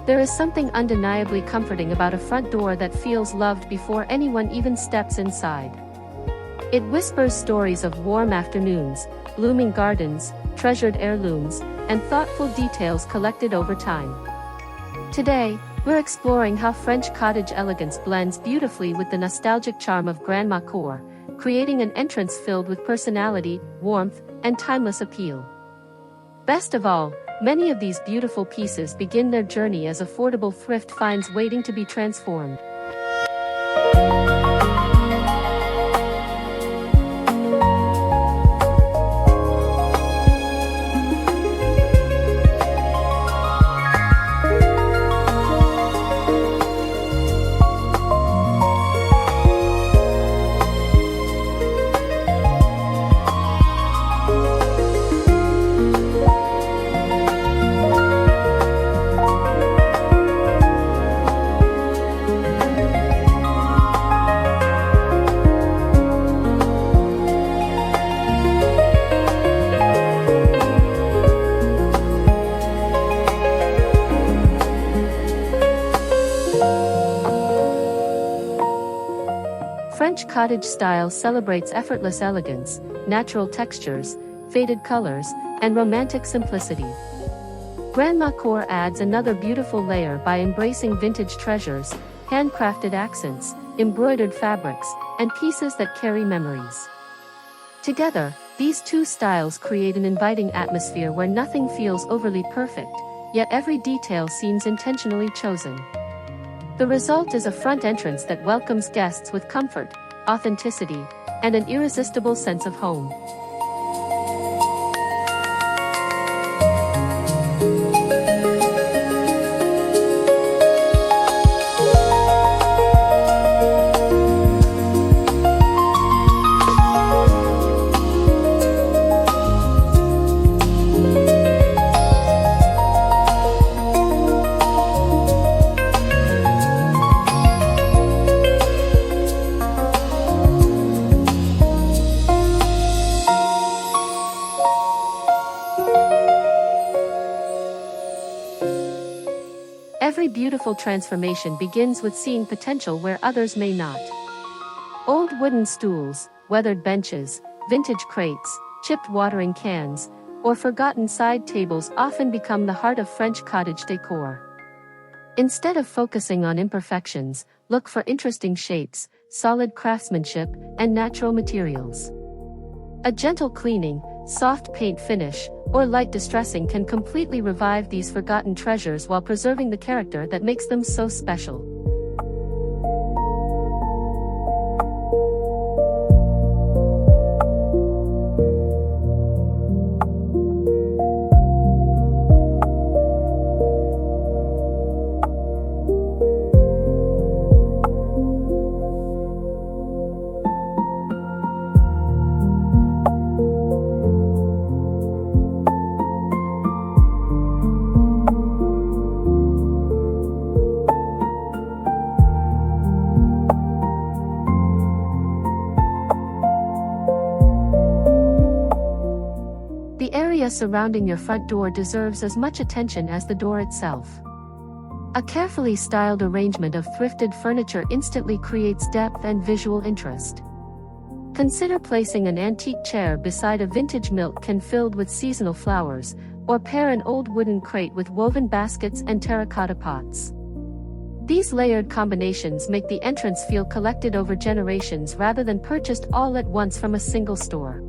There is something undeniably comforting about a front door that feels loved before anyone even steps inside. It whispers stories of warm afternoons, blooming gardens, treasured heirlooms, and thoughtful details collected over time. Today, we're exploring how French cottage elegance blends beautifully with the nostalgic charm of Grandma Core, creating an entrance filled with personality, warmth, and timeless appeal. Best of all, many of these beautiful pieces begin their journey as affordable thrift finds waiting to be transformed. French cottage style celebrates effortless elegance, natural textures, faded colors, and romantic simplicity. Grandma Core adds another beautiful layer by embracing vintage treasures, handcrafted accents, embroidered fabrics, and pieces that carry memories. Together, these two styles create an inviting atmosphere where nothing feels overly perfect, yet every detail seems intentionally chosen. The result is a front entrance that welcomes guests with comfort, authenticity, and an irresistible sense of home. Every beautiful transformation begins with seeing potential where others may not. Old wooden stools, weathered benches, vintage crates, chipped watering cans, or forgotten side tables often become the heart of French cottage decor. Instead of focusing on imperfections, look for interesting shapes, solid craftsmanship, and natural materials. A gentle cleaning, soft paint finish, or light distressing can completely revive these forgotten treasures while preserving the character that makes them so special. The area surrounding your front door deserves as much attention as the door itself. A carefully styled arrangement of thrifted furniture instantly creates depth and visual interest. Consider placing an antique chair beside a vintage milk can filled with seasonal flowers, or pair an old wooden crate with woven baskets and terracotta pots. These layered combinations make the entrance feel collected over generations rather than purchased all at once from a single store.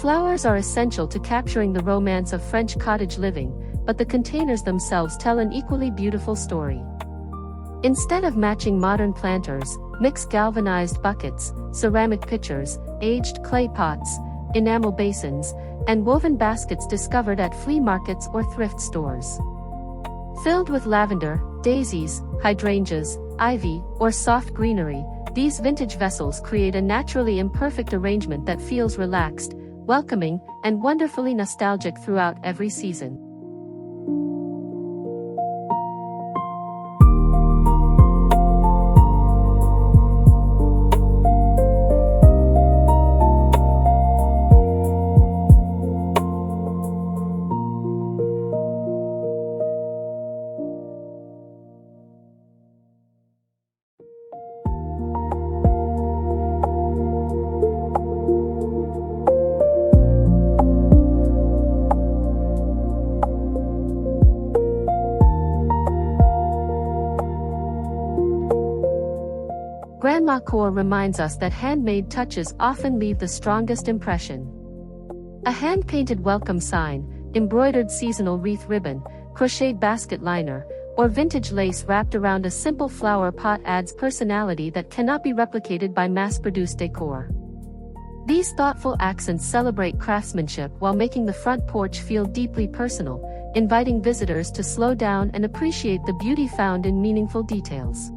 Flowers are essential to capturing the romance of French cottage living, but the containers themselves tell an equally beautiful story. Instead of matching modern planters, mix galvanized buckets, ceramic pitchers, aged clay pots, enamel basins, and woven baskets discovered at flea markets or thrift stores. Filled with lavender, daisies, hydrangeas, ivy, or soft greenery, these vintage vessels create a naturally imperfect arrangement that feels relaxed, welcoming, and wonderfully nostalgic throughout every season. Grandma Core reminds us that handmade touches often leave the strongest impression. A hand-painted welcome sign, embroidered seasonal wreath ribbon, crocheted basket liner, or vintage lace wrapped around a simple flower pot adds personality that cannot be replicated by mass-produced decor. These thoughtful accents celebrate craftsmanship while making the front porch feel deeply personal, inviting visitors to slow down and appreciate the beauty found in meaningful details.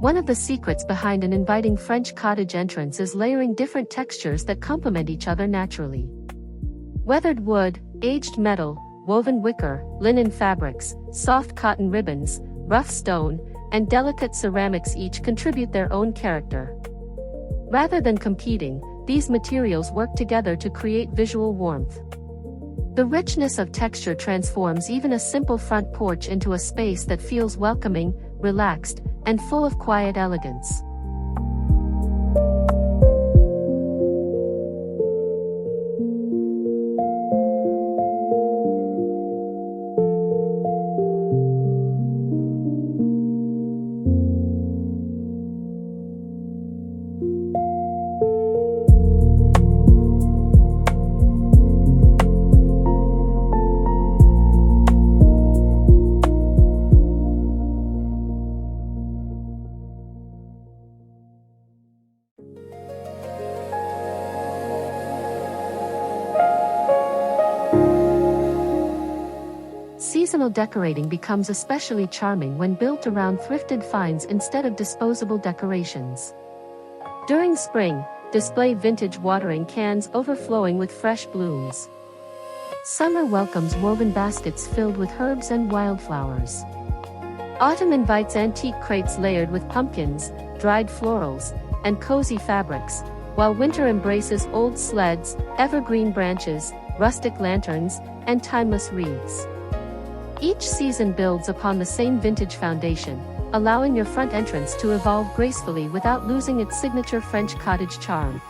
One of the secrets behind an inviting French cottage entrance is layering different textures that complement each other naturally. Weathered wood, aged metal, woven wicker, linen fabrics, soft cotton ribbons, rough stone, and delicate ceramics each contribute their own character. Rather than competing, these materials work together to create visual warmth. The richness of texture transforms even a simple front porch into a space that feels welcoming, relaxed, and full of quiet elegance. Seasonal decorating becomes especially charming when built around thrifted finds instead of disposable decorations. During spring, display vintage watering cans overflowing with fresh blooms. Summer welcomes woven baskets filled with herbs and wildflowers. Autumn invites antique crates layered with pumpkins, dried florals, and cozy fabrics, while winter embraces old sleds, evergreen branches, rustic lanterns, and timeless wreaths. Each season builds upon the same vintage foundation, allowing your front entrance to evolve gracefully without losing its signature French cottage charm.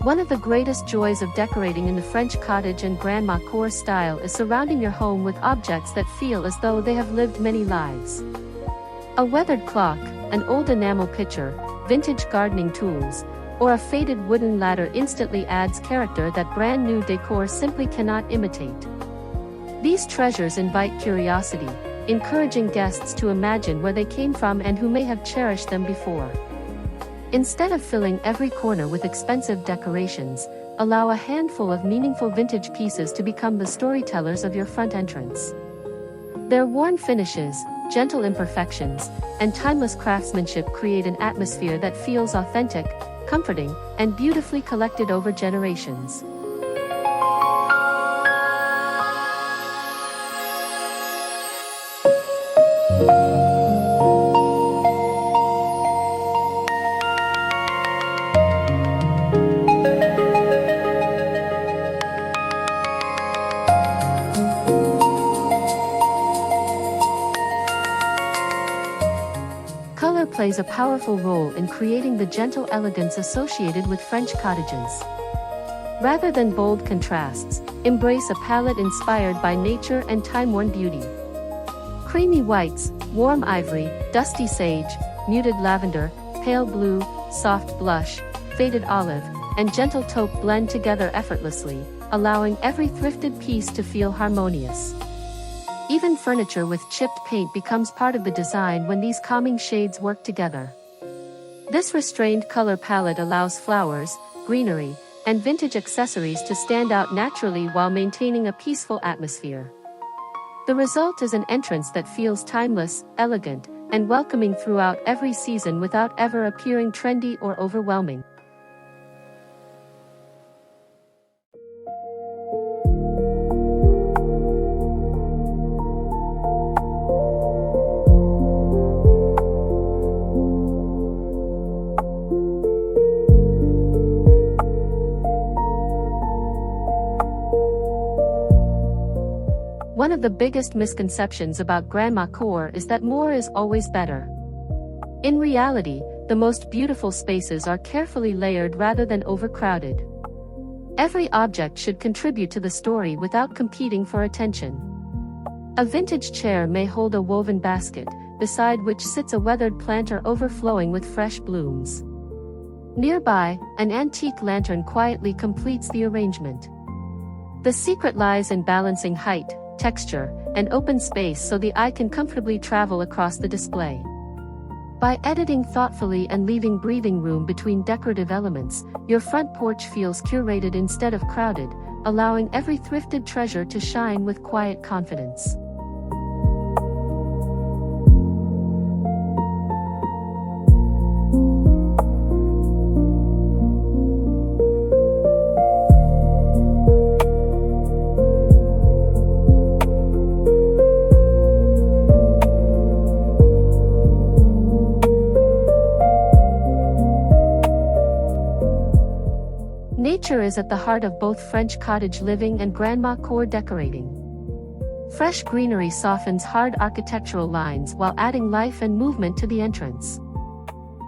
One of the greatest joys of decorating in the French cottage and Grandma Core style is surrounding your home with objects that feel as though they have lived many lives. A weathered clock, an old enamel pitcher, vintage gardening tools, or a faded wooden ladder instantly adds character that brand new decor simply cannot imitate. These treasures invite curiosity, encouraging guests to imagine where they came from and who may have cherished them before. Instead of filling every corner with expensive decorations, allow a handful of meaningful vintage pieces to become the storytellers of your front entrance. Their worn finishes, gentle imperfections, and timeless craftsmanship create an atmosphere that feels authentic, comforting, and beautifully collected over generations. Color plays a powerful role in creating the gentle elegance associated with French cottages. Rather than bold contrasts, embrace a palette inspired by nature and time-worn beauty. Creamy whites, warm ivory, dusty sage, muted lavender, pale blue, soft blush, faded olive, and gentle taupe blend together effortlessly, allowing every thrifted piece to feel harmonious. Even furniture with chipped paint becomes part of the design when these calming shades work together. This restrained color palette allows flowers, greenery, and vintage accessories to stand out naturally while maintaining a peaceful atmosphere. The result is an entrance that feels timeless, elegant, and welcoming throughout every season without ever appearing trendy or overwhelming. One of the biggest misconceptions about grandma core is that more is always better. In reality, the most beautiful spaces are carefully layered rather than overcrowded. Every object should contribute to the story without competing for attention. A vintage chair may hold a woven basket, beside which sits a weathered planter overflowing with fresh blooms. Nearby, an antique lantern quietly completes the arrangement. The secret lies in balancing height, texture, and open space so the eye can comfortably travel across the display. By editing thoughtfully and leaving breathing room between decorative elements, your front porch feels curated instead of crowded, allowing every thrifted treasure to shine with quiet confidence. Nature is at the heart of both French cottage living and grandma core decorating. Fresh greenery softens hard architectural lines while adding life and movement to the entrance.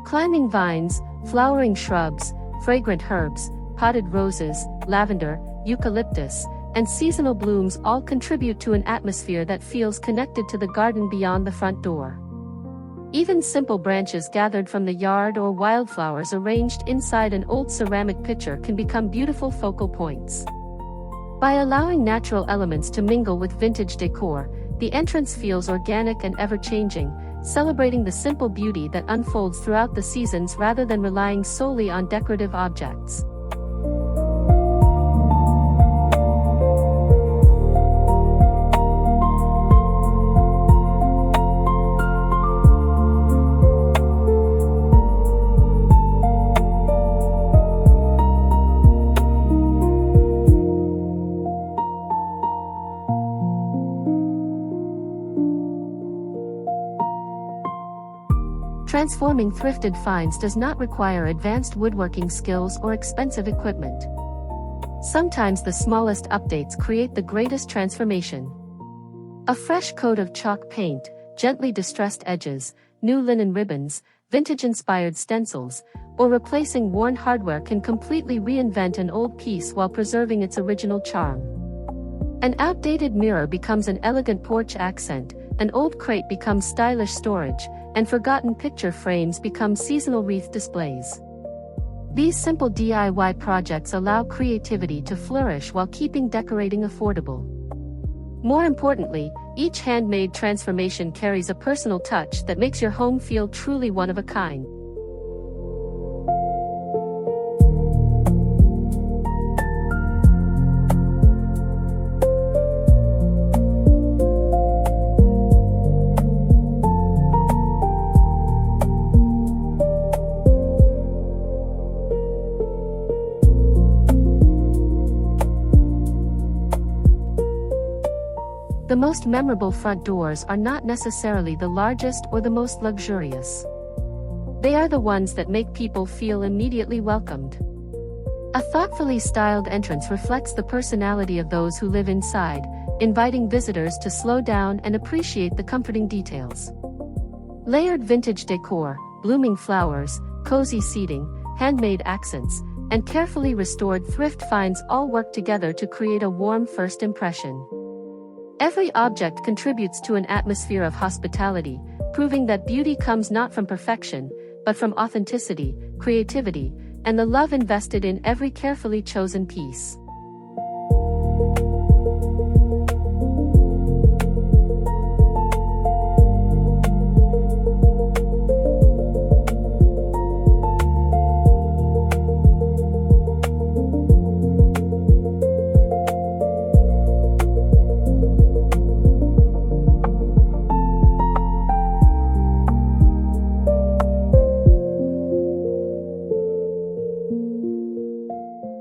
Climbing vines, flowering shrubs, fragrant herbs, potted roses, lavender, eucalyptus, and seasonal blooms all contribute to an atmosphere that feels connected to the garden beyond the front door. Even simple branches gathered from the yard or wildflowers arranged inside an old ceramic pitcher can become beautiful focal points. By allowing natural elements to mingle with vintage decor, the entrance feels organic and ever-changing, celebrating the simple beauty that unfolds throughout the seasons rather than relying solely on decorative objects. Transforming thrifted finds does not require advanced woodworking skills or expensive equipment. Sometimes the smallest updates create the greatest transformation. A fresh coat of chalk paint, gently distressed edges, new linen ribbons, vintage-inspired stencils, or replacing worn hardware can completely reinvent an old piece while preserving its original charm. An outdated mirror becomes an elegant porch accent, an old crate becomes stylish storage, and forgotten picture frames become seasonal wreath displays. These simple DIY projects allow creativity to flourish while keeping decorating affordable. More importantly, each handmade transformation carries a personal touch that makes your home feel truly one of a kind. The most memorable front doors are not necessarily the largest or the most luxurious. They are the ones that make people feel immediately welcomed. A thoughtfully styled entrance reflects the personality of those who live inside, inviting visitors to slow down and appreciate the comforting details. Layered vintage decor, blooming flowers, cozy seating, handmade accents, and carefully restored thrift finds all work together to create a warm first impression. Every object contributes to an atmosphere of hospitality, proving that beauty comes not from perfection, but from authenticity, creativity, and the love invested in every carefully chosen piece.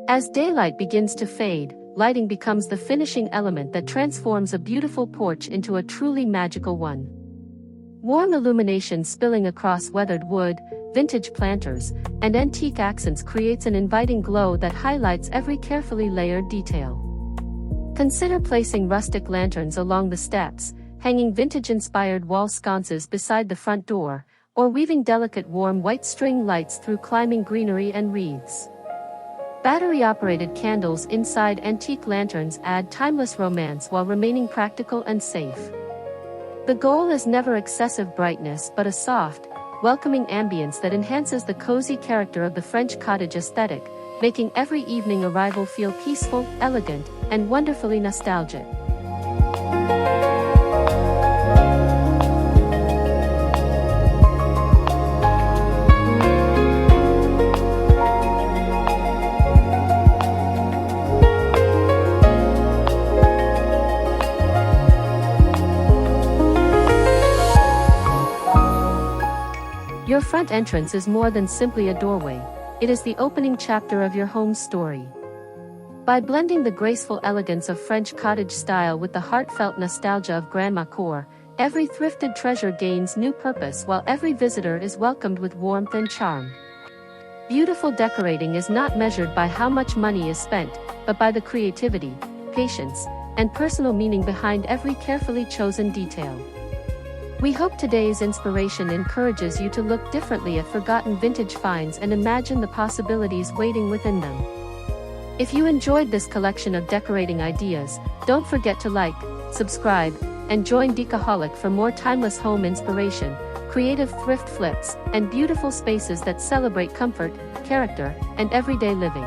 As daylight begins to fade, lighting becomes the finishing element that transforms a beautiful porch into a truly magical one. Warm illumination spilling across weathered wood, vintage planters, and antique accents creates an inviting glow that highlights every carefully layered detail. Consider placing rustic lanterns along the steps, hanging vintage-inspired wall sconces beside the front door, or weaving delicate warm white string lights through climbing greenery and wreaths. Battery-operated candles inside antique lanterns add timeless romance while remaining practical and safe. The goal is never excessive brightness but a soft, welcoming ambience that enhances the cozy character of the French cottage aesthetic, making every evening arrival feel peaceful, elegant, and wonderfully nostalgic. Your front entrance is more than simply a doorway, it is the opening chapter of your home's story. By blending the graceful elegance of French cottage style with the heartfelt nostalgia of grandma core, every thrifted treasure gains new purpose while every visitor is welcomed with warmth and charm. Beautiful decorating is not measured by how much money is spent, but by the creativity, patience, and personal meaning behind every carefully chosen detail. We hope today's inspiration encourages you to look differently at forgotten vintage finds and imagine the possibilities waiting within them. If you enjoyed this collection of decorating ideas, don't forget to like, subscribe, and join DecoHolic for more timeless home inspiration, creative thrift flips, and beautiful spaces that celebrate comfort, character, and everyday living.